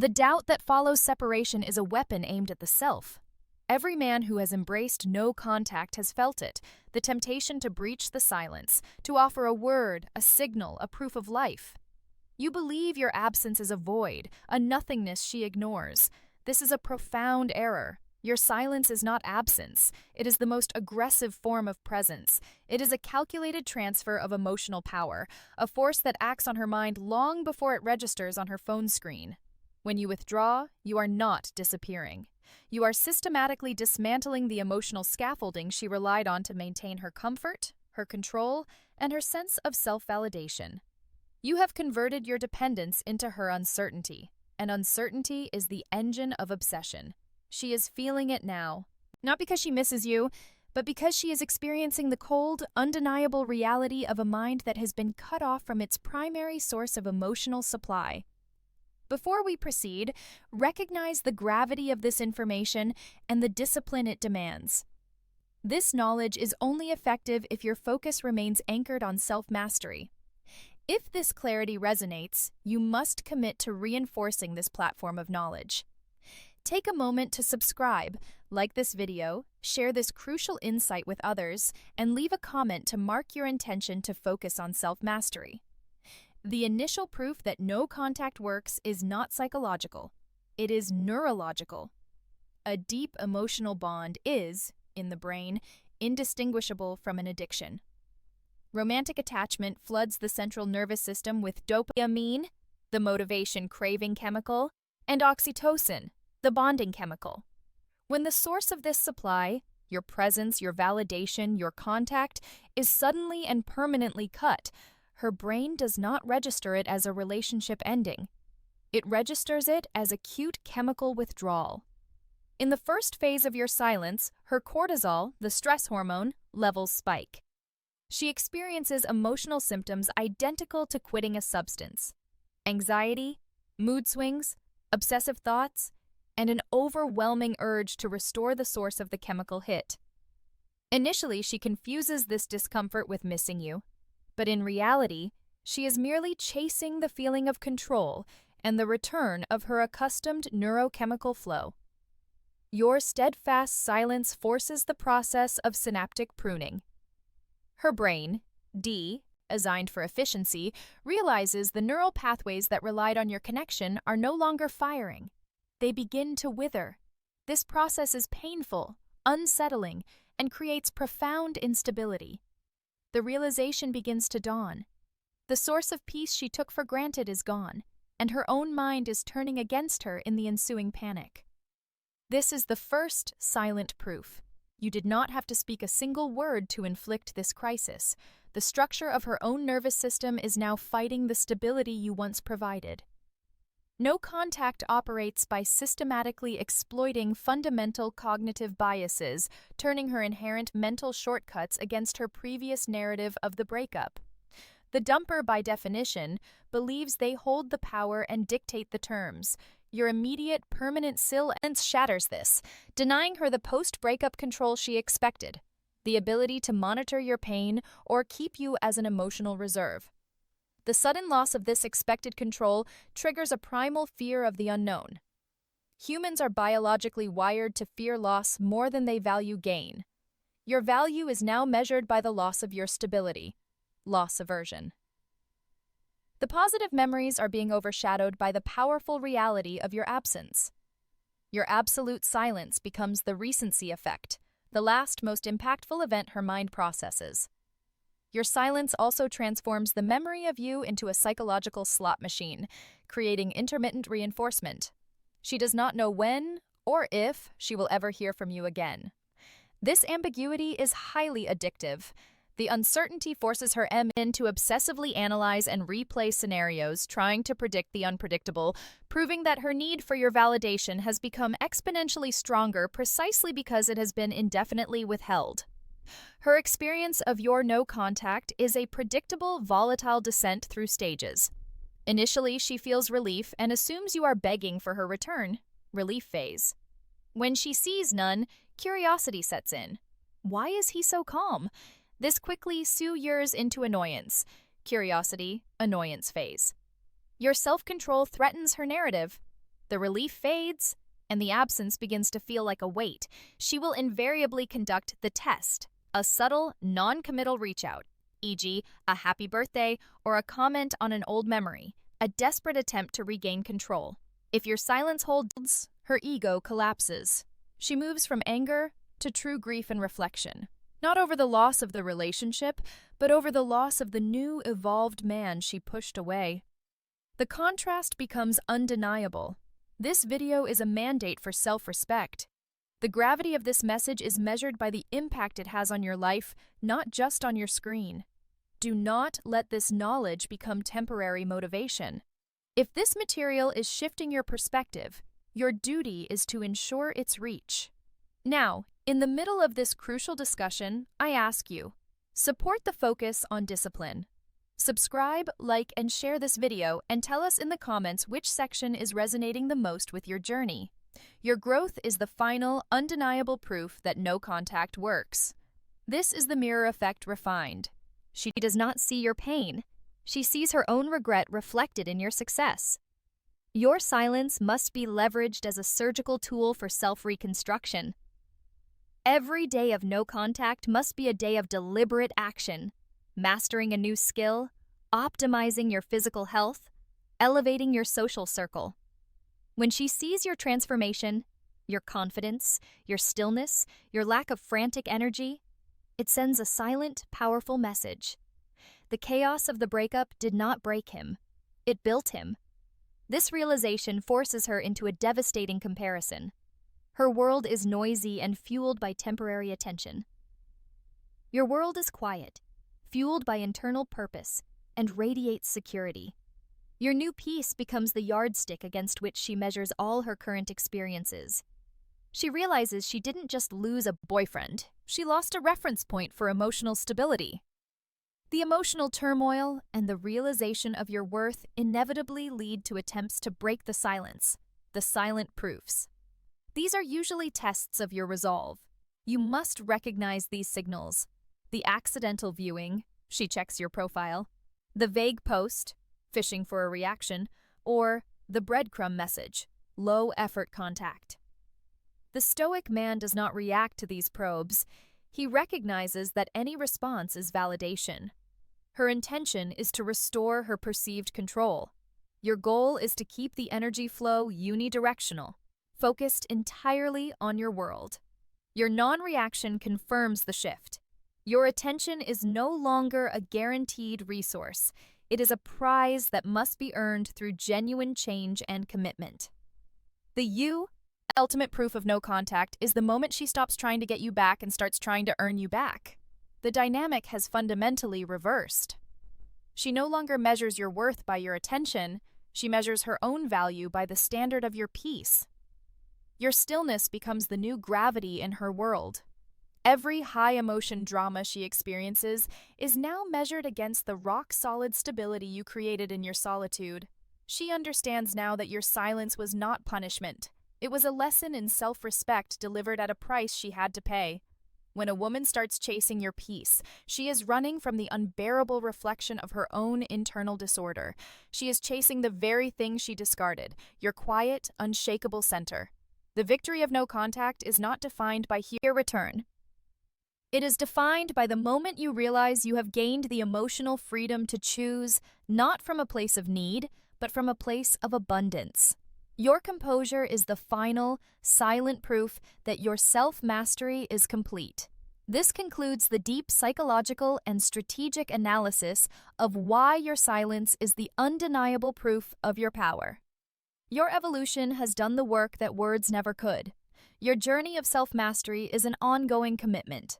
The doubt that follows separation is a weapon aimed at the self. Every man who has embraced no contact has felt it, the temptation to breach the silence, to offer a word, a signal, a proof of life. You believe your absence is a void, a nothingness she ignores. This is a profound error. Your silence is not absence. It is the most aggressive form of presence. It is a calculated transfer of emotional power, a force that acts on her mind long before it registers on her phone screen. When you withdraw, you are not disappearing. You are systematically dismantling the emotional scaffolding she relied on to maintain her comfort, her control, and her sense of self-validation. You have converted your dependence into her uncertainty, and uncertainty is the engine of obsession. She is feeling it now, not because she misses you, but because she is experiencing the cold, undeniable reality of a mind that has been cut off from its primary source of emotional supply. Before we proceed, recognize the gravity of this information and the discipline it demands. This knowledge is only effective if your focus remains anchored on self-mastery. If this clarity resonates, you must commit to reinforcing this platform of knowledge. Take a moment to subscribe, like this video, share this crucial insight with others, and leave a comment to mark your intention to focus on self-mastery. The initial proof that no contact works is not psychological. It is neurological. A deep emotional bond is, in the brain, indistinguishable from an addiction. Romantic attachment floods the central nervous system with dopamine, the motivation craving chemical, and oxytocin, the bonding chemical. When the source of this supply, your presence, your validation, your contact, is suddenly and permanently cut, her brain does not register it as a relationship ending. It registers it as acute chemical withdrawal. In the first phase of your silence, her cortisol, the stress hormone, levels spike. She experiences emotional symptoms identical to quitting a substance: anxiety, mood swings, obsessive thoughts, and an overwhelming urge to restore the source of the chemical hit. Initially, she confuses this discomfort with missing you, but in reality, she is merely chasing the feeling of control and the return of her accustomed neurochemical flow. Your steadfast silence forces the process of synaptic pruning. Her brain, D, designed for efficiency, realizes the neural pathways that relied on your connection are no longer firing. They begin to wither. This process is painful, unsettling, and creates profound instability. The realization begins to dawn. The source of peace she took for granted is gone, and her own mind is turning against her in the ensuing panic. This is the first silent proof. You did not have to speak a single word to inflict this crisis. The structure of her own nervous system is now fighting the stability you once provided. No contact operates by systematically exploiting fundamental cognitive biases, turning her inherent mental shortcuts against her previous narrative of the breakup. The dumper, by definition, believes they hold the power and dictate the terms. Your immediate, permanent silence shatters this, denying her the post-breakup control she expected, the ability to monitor your pain or keep you as an emotional reserve. The sudden loss of this expected control triggers a primal fear of the unknown. Humans are biologically wired to fear loss more than they value gain. Your value is now measured by the loss of your stability, loss aversion. The positive memories are being overshadowed by the powerful reality of your absence. Your absolute silence becomes the recency effect, the last most impactful event her mind processes. Your silence also transforms the memory of you into a psychological slot machine, creating intermittent reinforcement. She does not know when or if she will ever hear from you again. This ambiguity is highly addictive. The uncertainty forces her to obsessively analyze and replay scenarios, trying to predict the unpredictable, proving that her need for your validation has become exponentially stronger precisely because it has been indefinitely withheld. Her experience of your no contact is a predictable, volatile descent through stages. Initially, she feels relief and assumes you are begging for her return, relief phase. When she sees none, curiosity sets in. Why is he so calm? This quickly sours into annoyance, curiosity, annoyance phase. Your self-control threatens her narrative. The relief fades, and the absence begins to feel like a weight. She will invariably conduct the test, a subtle, non-committal reach-out, e.g., a happy birthday or a comment on an old memory, a desperate attempt to regain control. If your silence holds, her ego collapses. She moves from anger to true grief and reflection, not over the loss of the relationship, but over the loss of the new, evolved man she pushed away. The contrast becomes undeniable. This video is a mandate for self-respect. The gravity of this message is measured by the impact it has on your life, not just on your screen. Do not let this knowledge become temporary motivation. If this material is shifting your perspective, your duty is to ensure its reach. Now, in the middle of this crucial discussion, I ask you, support the focus on discipline. Subscribe, like, and share this video, and tell us in the comments which section is resonating the most with your journey. Your growth is the final, undeniable proof that no contact works. This is the mirror effect refined. She does not see your pain. She sees her own regret reflected in your success. Your silence must be leveraged as a surgical tool for self-reconstruction. Every day of no contact must be a day of deliberate action, mastering a new skill, optimizing your physical health, elevating your social circle. When she sees your transformation, your confidence, your stillness, your lack of frantic energy, it sends a silent, powerful message. The chaos of the breakup did not break him. It built him. This realization forces her into a devastating comparison. Her world is noisy and fueled by temporary attention. Your world is quiet, fueled by internal purpose, and radiates security. Your new peace becomes the yardstick against which she measures all her current experiences. She realizes she didn't just lose a boyfriend, she lost a reference point for emotional stability. The emotional turmoil and the realization of your worth inevitably lead to attempts to break the silence, the silent proofs. These are usually tests of your resolve. You must recognize these signals. The accidental viewing, she checks your profile, the vague post, fishing for a reaction, or the breadcrumb message, low-effort contact. The stoic man does not react to these probes. He recognizes that any response is validation. Her intention is to restore her perceived control. Your goal is to keep the energy flow unidirectional, focused entirely on your world. Your non-reaction confirms the shift. Your attention is no longer a guaranteed resource. It is a prize that must be earned through genuine change and commitment. The ultimate proof of no contact is the moment she stops trying to get you back and starts trying to earn you back. The dynamic has fundamentally reversed. She no longer measures your worth by your attention, she measures her own value by the standard of your peace. Your stillness becomes the new gravity in her world. Every high-emotion drama she experiences is now measured against the rock-solid stability you created in your solitude. She understands now that your silence was not punishment. It was a lesson in self-respect delivered at a price she had to pay. When a woman starts chasing your peace, she is running from the unbearable reflection of her own internal disorder. She is chasing the very thing she discarded, your quiet, unshakable center. The victory of no contact is not defined by your return. It is defined by the moment you realize you have gained the emotional freedom to choose, not from a place of need, but from a place of abundance. Your composure is the final, silent proof that your self-mastery is complete. This concludes the deep psychological and strategic analysis of why your silence is the undeniable proof of your power. Your evolution has done the work that words never could. Your journey of self-mastery is an ongoing commitment.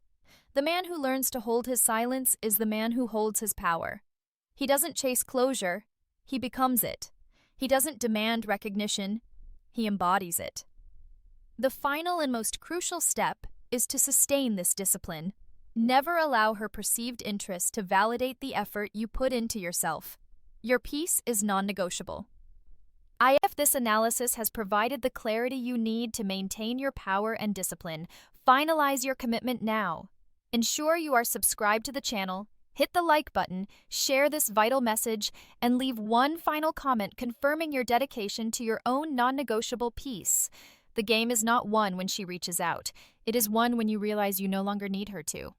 The man who learns to hold his silence is the man who holds his power. He doesn't chase closure, he becomes it. He doesn't demand recognition, he embodies it. The final and most crucial step is to sustain this discipline. Never allow her perceived interest to validate the effort you put into yourself. Your peace is non-negotiable. If this analysis has provided the clarity you need to maintain your power and discipline, finalize your commitment now. Ensure you are subscribed to the channel, Hit the like button, share this vital message, and leave one final comment confirming your dedication to your own non-negotiable peace. The game is not won when she reaches out. It is won when you realize you no longer need her to.